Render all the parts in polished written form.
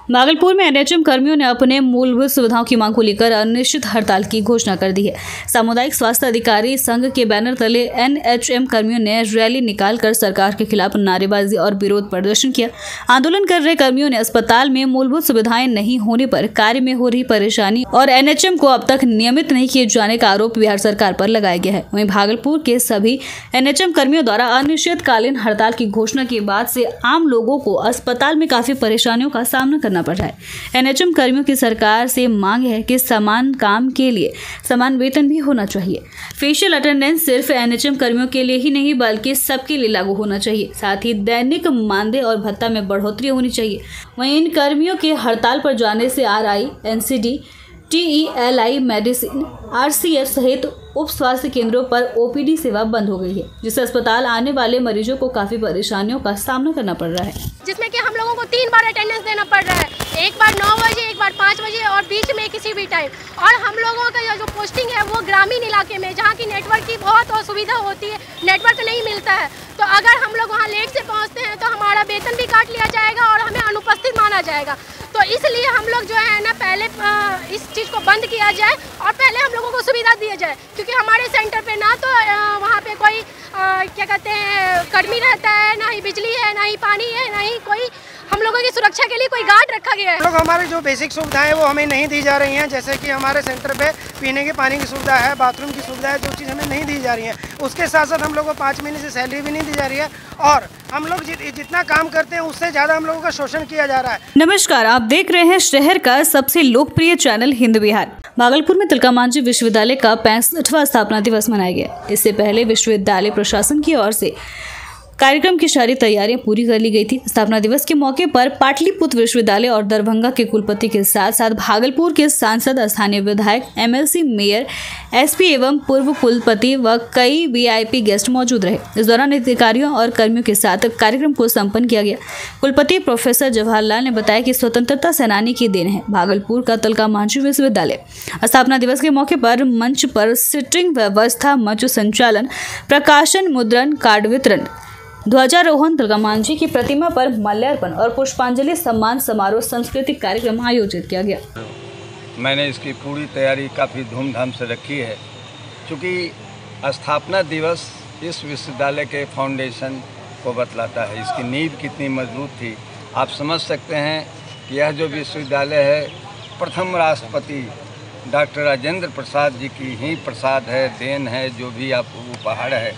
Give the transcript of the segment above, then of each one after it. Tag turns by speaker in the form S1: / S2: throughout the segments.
S1: भागलपुर में एनएचएम कर्मियों ने अपने मूलभूत सुविधाओं की मांग को लेकर अनिश्चित हड़ताल की घोषणा कर दी है। सामुदायिक स्वास्थ्य अधिकारी संघ के बैनर तले एनएचएम कर्मियों ने रैली निकालकर सरकार के खिलाफ नारेबाजी और विरोध प्रदर्शन किया। आंदोलन कर रहे कर्मियों ने अस्पताल में मूलभूत सुविधाएं नहीं होने पर कार्य में हो रही परेशानी और एनएचएम को अब तक नियमित नहीं किए जाने का आरोप बिहार सरकार पर लगाया गया है। वहीं भागलपुर के सभी एनएचएम कर्मियों द्वारा अनिश्चितकालीन हड़ताल की घोषणा के बाद से आम लोगों को अस्पताल में काफी परेशानियों का सामना करना पड़ रहा है। एनएचएम कर्मियों की सरकार से मांग है कि समान काम के लिए समान वेतन भी होना चाहिए। फेशियल अटेंडेंस सिर्फ एनएचएम कर्मियों के लिए ही नहीं बल्कि सबके लिए लागू होना चाहिए। साथ ही दैनिक मानदेय और भत्ता में बढ़ोतरी होनी चाहिए। वहीं इन कर्मियों के हड़ताल पर जाने से आरआई, एनसीडी, टीईएलआई, मेडिसिन, आरसीएफ सहित उप स्वास्थ्य केंद्रों पर ओपीडी सेवा बंद हो गई है, जिससे अस्पताल आने वाले मरीजों को काफी परेशानियों का सामना करना पड़ रहा है,
S2: जिसमें कि हम लोगों को 3 बार अटेंडेंस देना पड़ रहा है। एक बार 9 बजे, एक बार 5 बजे और बीच में किसी भी टाइम। और हम लोगों का जो पोस्टिंग है वो ग्रामीण इलाके में, जहाँ की नेटवर्क की बहुत असुविधा होती है, नेटवर्क नहीं मिलता है। तो अगर हम लोग वहाँ लेट से पहुँचते हैं तो हमारा वेतन भी काट लिया जाएगा और हमें अनुपस्थित माना जाएगा। तो इसलिए हम लोग जो है ना पहले इस चीज़ को बंद किया जाए और पहले हम लोगों को सुविधा दी जाए, क्योंकि हमारे सेंटर पे ना तो वहाँ पे कोई क्या कहते हैं कर्मी रहता है, ना ही बिजली है, ना ही पानी है, ना ही कोई हम लोगों की सुरक्षा के लिए कोई गार्ड रखा गया है।
S3: लोग हमारी जो बेसिक सुविधाएं वो हमें नहीं दी जा रही हैं, जैसे कि हमारे सेंटर पे पीने के पानी की सुविधा है, बाथरूम की सुविधा है, जो चीज़ हमें नहीं दी जा रही है। उसके साथ साथ हम लोगों को 5 महीने से सैलरी भी नहीं दी जा रही है और हम लोग जितना काम करते हैं उससे ज़्यादा हम लोगों का शोषण किया जा रहा है।
S1: नमस्कार, आप देख रहे हैं शहर का सबसे लोकप्रिय चैनल हिंद विहार। भागलपुर में तिलका मांझी विश्वविद्यालय का 65वां स्थापना दिवस मनाया गया। इससे पहले विश्वविद्यालय प्रशासन की ओर से कार्यक्रम की सारी तैयारियां पूरी कर ली गई थी। स्थापना दिवस के मौके पर पाटलिपुत्र विश्वविद्यालय और दरभंगा के कुलपति के साथ साथ भागलपुर के सांसद, स्थानीय विधायक, एमएलसी, मेयर, एसपी एवं पूर्व कुलपति व कई वीआईपी गेस्ट मौजूद रहे। इस दौरान अधिकारियों और कर्मियों के साथ कार्यक्रम को संपन्न किया गया। कुलपति प्रोफेसर जवाहरलाल ने बताया कि स्वतंत्रता सेनानी की देन है भागलपुर का तिलका मांझी विश्वविद्यालय। स्थापना दिवस के मौके पर मंच पर सिटिंग व्यवस्था, मंच संचालन, प्रकाशन, मुद्रण, कार्ड वितरण, ध्वजारोहण, तिलका मांझी की प्रतिमा पर माल्यार्पण और पुष्पांजलि सम्मान समारोह सांस्कृतिक कार्यक्रम आयोजित किया गया।
S4: मैंने इसकी पूरी तैयारी काफ़ी धूमधाम से रखी है, क्योंकि स्थापना दिवस इस विश्वविद्यालय के फाउंडेशन को बतलाता है, इसकी नींव कितनी मजबूत थी। आप समझ सकते हैं कि यह जो विश्वविद्यालय है प्रथम राष्ट्रपति डॉक्टर राजेंद्र प्रसाद जी की ही प्रसाद है, देन है, जो भी आप उपहार है।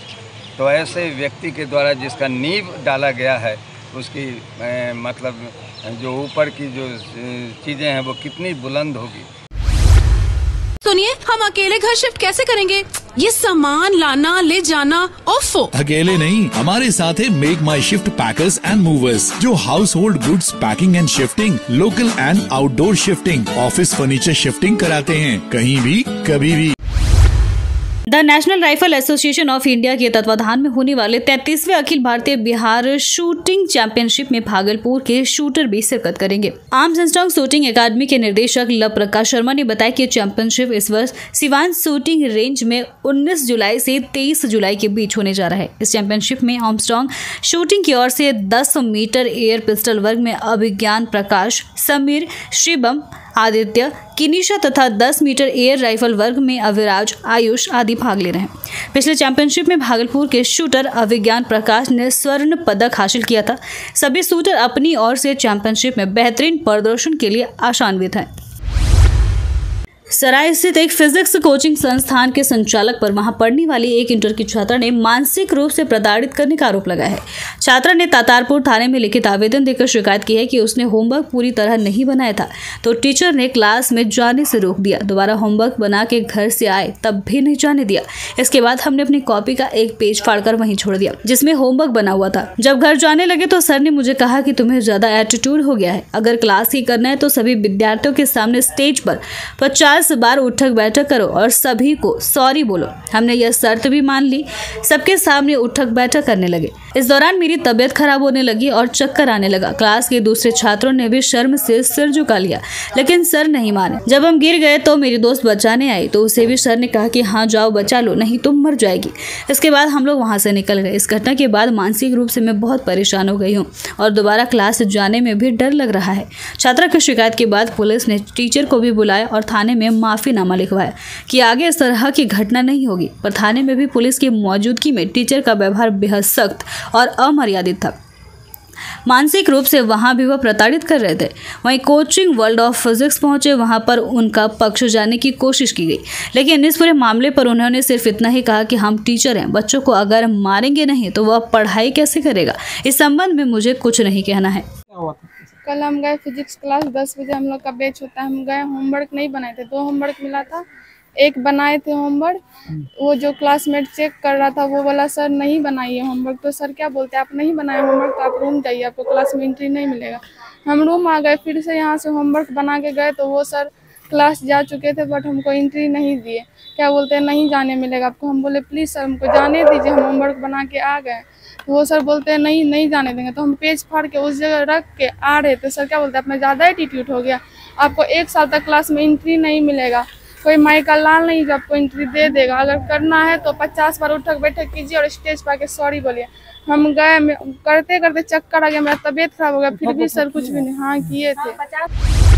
S4: तो ऐसे व्यक्ति के द्वारा जिसका नींव डाला गया है उसकी मतलब जो ऊपर की जो चीज़ें हैं वो कितनी बुलंद होगी।
S5: सुनिए, हम अकेले घर शिफ्ट कैसे करेंगे? ये सामान लाना ले जाना, ओफो।
S6: अकेले नहीं, हमारे साथ है Make My Shift packers and movers, जो household goods packing and shifting, local and outdoor shifting, office furniture shifting कराते हैं, कहीं भी कभी भी।
S1: The National Rifle Association of India के तत्वाधान में होने वाले 33वें अखिल भारतीय बिहार शूटिंग चैंपियनशिप में भागलपुर के शूटर भी शिरकत करेंगे। आर्म्स एंड स्ट्रांग शूटिंग अकादमी के निदेशक लव प्रकाश शर्मा ने बताया कि चैंपियनशिप इस वर्ष सिवान शूटिंग रेंज में 19 जुलाई से 23 जुलाई के बीच होने जा रहा है। इस चैंपियनशिप में आर्मस्ट्रांग शूटिंग की ओर से 10 मीटर एयर पिस्टल वर्ग में अभिज्ञान प्रकाश, समीर, शिवम, आदित्य, किनिशा तथा 10 मीटर एयर राइफल वर्ग में अविराज, आयुष आदि भाग ले रहे हैं। पिछले चैंपियनशिप में भागलपुर के शूटर अभिज्ञान प्रकाश ने स्वर्ण पदक हासिल किया था। सभी शूटर अपनी ओर से चैंपियनशिप में बेहतरीन प्रदर्शन के लिए आशान्वित हैं। सराय स्थित एक फिजिक्स कोचिंग संस्थान के संचालक पर वहां पढ़ने वाली एक इंटर की छात्रा ने मानसिक रूप से प्रताड़ित करने का आरोप लगाया है। छात्रा ने तातारपुर थाने में लिखित आवेदन देकर शिकायत की है कि उसने होमवर्क पूरी तरह नहीं बनाया था, तो टीचर ने क्लास में जाने से रोक दिया। दोबारा होमवर्क बना के घर से आए तब भी नहीं जाने दिया। इसके बाद हमने अपनी कॉपी का एक पेज फाड़कर वहीं छोड़ दिया जिसमें होमवर्क बना हुआ था। जब घर जाने लगे तो सर ने मुझे कहा कि तुम्हें ज्यादा एटीट्यूड हो गया है, अगर क्लास ही करना है तो सभी विद्यार्थियों के सामने स्टेज पर 50 50 बार उठक बैठक करो और सभी को सॉरी बोलो। हमने यह शर्त भी मान ली। सबके सामने उठक बैठक करने लगे। इस दौरान मेरी तबीयत खराब होने लगी और चक्कर आने लगा। क्लास के दूसरे छात्रों ने भी शर्म से सिर झुका लिया, लेकिन सर नहीं माने। जब हम गिर गए तो मेरी दोस्त बचाने आई, तो उसे भी सर ने कहा कि हाँ जाओ बचा लो, नहीं तुम मर जाएगी। इसके बाद हम लोग वहाँ से निकल गए। इस घटना के बाद मानसिक रूप से मैं बहुत परेशान हो गई हूँ और दोबारा क्लास जाने में भी डर लग रहा है। छात्रा की शिकायत के बाद पुलिस ने टीचर को भी बुलाया और थाने में माफीनामा लिखवाया कि आगे इस तरह की घटना नहीं होगी। पर थाने में भी पुलिस की मौजूदगी में टीचर का व्यवहार बेहद सख्त और अमर्यादित था। मानसिक रूप से वहां भी वह प्रताड़ित कर रहे थे। वहीं कोचिंग वर्ल्ड ऑफ फिजिक्स पहुंचे, वहां पर उनका पक्ष जानने की कोशिश की गई, लेकिन इस पूरे मामले पर उन्होंने सिर्फ इतना ही कहा कि हम टीचर हैं, बच्चों को अगर मारेंगे नहीं तो वह पढ़ाई कैसे करेगा। इस संबंध में मुझे कुछ नहीं कहना है।
S7: कल हम गए फिजिक्स क्लास, 10 बजे हम लोग का बैच होता है। हम गए, होमवर्क नहीं बनाए थे, 2 होमवर्क मिला था, 1 बनाए थे होमवर्क। वो जो क्लासमेट चेक कर रहा था वो बोला सर नहीं बनाइए होमवर्क। तो सर क्या बोलते हैं, आप नहीं बनाए होमवर्क तो आप रूम जाइए, आपको क्लास में एंट्री नहीं मिलेगा। हम रूम आ गए, फिर से यहाँ से होमवर्क बना के गए तो वो सर क्लास जा चुके थे बट हमको एंट्री नहीं दिए। क्या बोलते हैं नहीं जाने मिलेगा आपको। हम बोले प्लीज़ सर हमको जाने दीजिए, हम होमवर्क बना के आ गए। तो वो सर बोलते हैं नहीं जाने देंगे। तो हम पेज फाड़ के उस जगह रख के आ रहे थे। सर क्या बोलते हैं अपना ज़्यादा एटीट्यूड हो गया, आपको 1 साल तक क्लास में एंट्री नहीं मिलेगा, कोई माई का लाल नहीं जो आपको एंट्री दे देगा। अगर करना है तो 50 बार उठक बैठक कीजिए और स्टेज पर आके सॉरी बोलिए। हम गए, करते करते चक्कर आ गया, मेरा तबीयत खराब हो गया, फिर भी सर कुछ भी नहीं हाँ किए थे।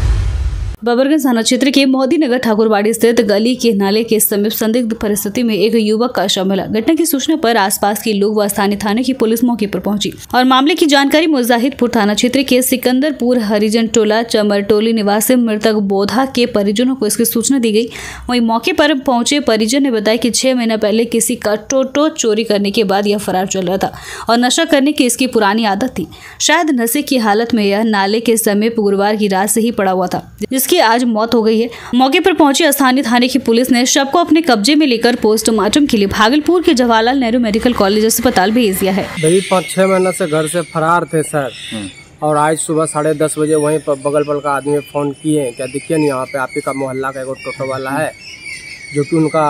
S1: बबरगंज थाना क्षेत्र के मोदी नगर ठाकुरबाड़ी स्थित गली के नाले के समीप संदिग्ध परिस्थिति में एक युवक का शव मिला। घटना की सूचना पर आसपास के लोग व स्थानीय थाने की पुलिस मौके पर पहुंची और मामले की जानकारी मुजाहिदपुर थाना क्षेत्र के सिकंदरपुर हरिजन टोला चमरटोली निवासी मृतक बोधा के परिजनों को इसकी सूचना दी गई। वहीं मौके पर पहुंचे परिजन ने बताया कि 6 महीना पहले किसी का टोटो चोरी करने के बाद यह फरार चल रहा था और नशा करने की इसकी पुरानी आदत थी। शायद नशे की हालत में यह नाले के समीप गुरुवार की रात से ही पड़ा हुआ था, जिसकी आज मौत हो गई है। मौके पर पहुंची स्थानीय थाने की पुलिस ने शव को अपने कब्जे में लेकर पोस्टमार्टम के लिए भागलपुर के जवाहरलाल नेहरू मेडिकल कॉलेज अस्पताल भेज दिया है।
S8: भाई 5-6 महीना से घर से फरार थे सर, और आज सुबह 10:30 बजे वहीं पर बगल का आदमी फोन किए, क्या देखिए नहीं यहाँ पे आप ही का मोहल्ला का एक टोटो वाला है जो कि उनका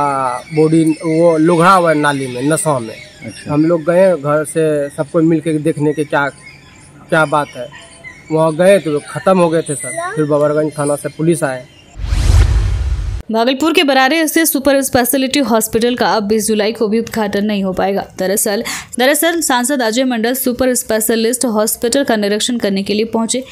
S8: बॉडी वो लुघड़ा हुआ है नाली में नशा में। अच्छा। हम लोग गए घर से सबको मिल के देखने के क्या बात है। वहाँ गए तो खत्म हो गए थे सर। फिर बबरगंज थाना से पुलिस आए।
S1: भागलपुर के बरारे स्थित सुपर स्पेशलिटी हॉस्पिटल का अब 20 जुलाई को भी उद्घाटन नहीं हो पाएगा। दरअसल सांसद Ajay Mandal super specialist hospital का निरीक्षण करने के लिए पहुंचे,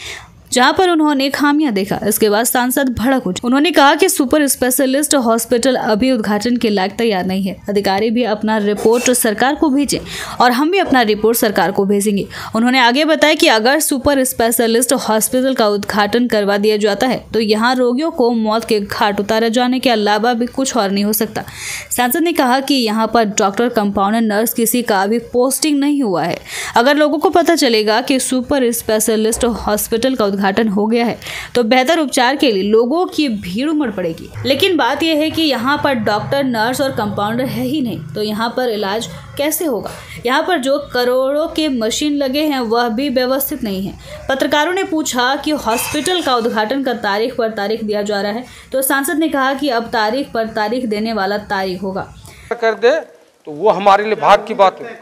S1: जहां पर उन्होंने खामियां देखा। इसके बाद सांसद भड़क उठे। उन्होंने कहा कि सुपर स्पेशलिस्ट हॉस्पिटल अभी उद्घाटन के लायक तैयार नहीं है। अधिकारी भी अपना रिपोर्ट सरकार को भेजें और हम भी अपना रिपोर्ट सरकार को भेजेंगे। उन्होंने आगे बताया कि अगर सुपर स्पेशलिस्ट हॉस्पिटल का उद्घाटन करवा दिया जाता है तो यहाँ रोगियों को मौत के घाट उतारे जाने के अलावा भी कुछ और नहीं हो सकता। सांसद ने कहा कि यहाँ पर डॉक्टर, कंपाउंडर, नर्स किसी का अभी पोस्टिंग नहीं हुआ है। अगर लोगों को पता चलेगा कि सुपर स्पेशलिस्ट हॉस्पिटल का उद्घाटन हो गया है तो बेहतर उपचार के लिए लोगों की भीड़ उमड़ पड़ेगी। लेकिन बात यह है कि यहाँ पर डॉक्टर, नर्स और कंपाउंडर है ही नहीं, तो यहाँ पर इलाज कैसे होगा। यहाँ पर जो करोड़ों के मशीन लगे हैं वह भी व्यवस्थित नहीं है। पत्रकारों ने पूछा कि हॉस्पिटल का उद्घाटन का तारीख पर तारीख दिया जा रहा है, तो सांसद ने कहा कि अब तारीख पर तारीख देने वाला तारीख होगा।
S9: कर दे तो वो हमारे लिए भाग की बात है।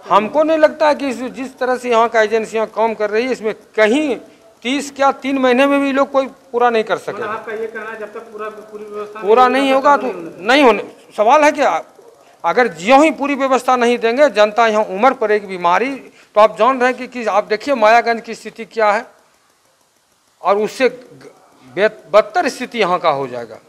S9: हमको नहीं लगता कि जिस तरह से यहाँ का एजेंसियाँ काम कर रही है इसमें कहीं 3 महीने में भी लोग कोई पूरा नहीं कर सके। आपका ये कहना है जब तक पूरा नहीं होगा तो नहीं होने। सवाल है कि अगर ज्यों ही पूरी व्यवस्था नहीं देंगे जनता यहाँ उमर पड़ेगी बीमारी। तो आप जान रहे हैं कि आप देखिए मायागंज की स्थिति क्या है और उससे बदतर स्थिति यहाँ का हो जाएगा।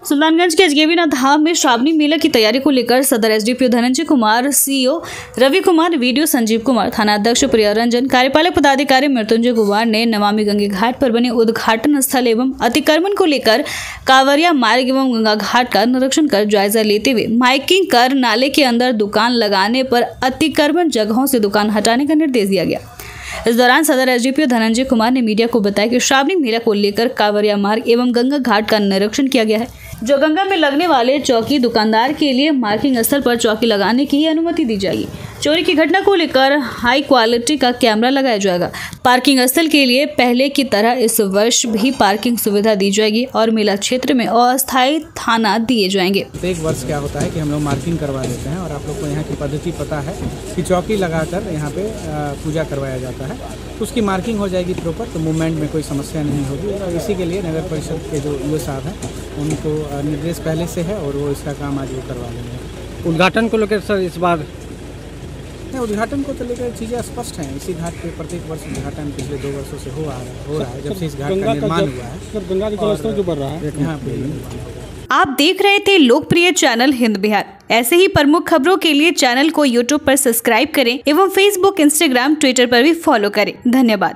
S1: सुल्तानगंज के अजगैबीनाथ धाम में श्रावणी मेला की तैयारी को लेकर सदर SDPO Dhananjay Kumar, CEO Ravi Kumar, BDO Sanjeev Kumar, थाना अध्यक्ष प्रिया रंजन, कार्यपालक पदाधिकारी मृत्युंजय कुमार ने नमामि गंगे घाट पर बने उद्घाटन स्थल एवं अतिक्रमण को लेकर कांवरिया मार्ग एवं गंगा घाट का निरीक्षण कर जायजा लेते हुए माइकिंग कर नाले के अंदर दुकान लगाने पर अतिक्रमण जगहों से दुकान हटाने का निर्देश दिया गया। इस दौरान सदर एसडीपीओ धनंजय कुमार ने मीडिया को बताया कि श्रावणी मेला को लेकर कांवरिया मार्ग एवं गंगा घाट का निरीक्षण किया गया है, जो गंगा में लगने वाले चौकी दुकानदार के लिए मार्किंग स्थल पर चौकी लगाने की अनुमति दी जाएगी। चोरी की घटना को लेकर हाई क्वालिटी का कैमरा लगाया जाएगा। पार्किंग स्थल के लिए पहले की तरह इस वर्ष भी पार्किंग सुविधा दी जाएगी और मेला क्षेत्र में अस्थायी थाना दिए जाएंगे।
S10: एक वर्ष क्या होता है कि हम लोग मार्किंग करवा देते हैं और आप लोग को यहाँ की पद्धति पता है कि चौकी लगाकर यहाँ पे पूजा करवाया जाता है, उसकी मार्किंग हो जाएगी प्रॉपर, तो मूवमेंट में कोई समस्या नहीं होगी। और इसी के लिए नगर परिषद के जो ईओ साहब हैं उनको निर्देश पहले से है और वो इसका काम आज वो करवा लेंगे।
S8: उद्घाटन को लेकर सर इस बार
S10: नहीं, उद्घाटन को तो लेकर चीज़ें स्पष्ट हैं। इसी घाट पे प्रत्येक वर्ष उद्घाटन पिछले 2 वर्षों से हो रहा है जब से इस घाट का निर्माण हुआ है।
S11: सर गंगा का जलस्तर जो बढ़ रहा है
S10: यहाँ पे निर्माण होगा।
S1: आप देख रहे थे लोकप्रिय चैनल हिंद बिहार। ऐसे ही प्रमुख खबरों के लिए चैनल को यूट्यूब पर सब्सक्राइब करें एवं फेसबुक, इंस्टाग्राम, ट्विटर पर भी फॉलो करें। धन्यवाद।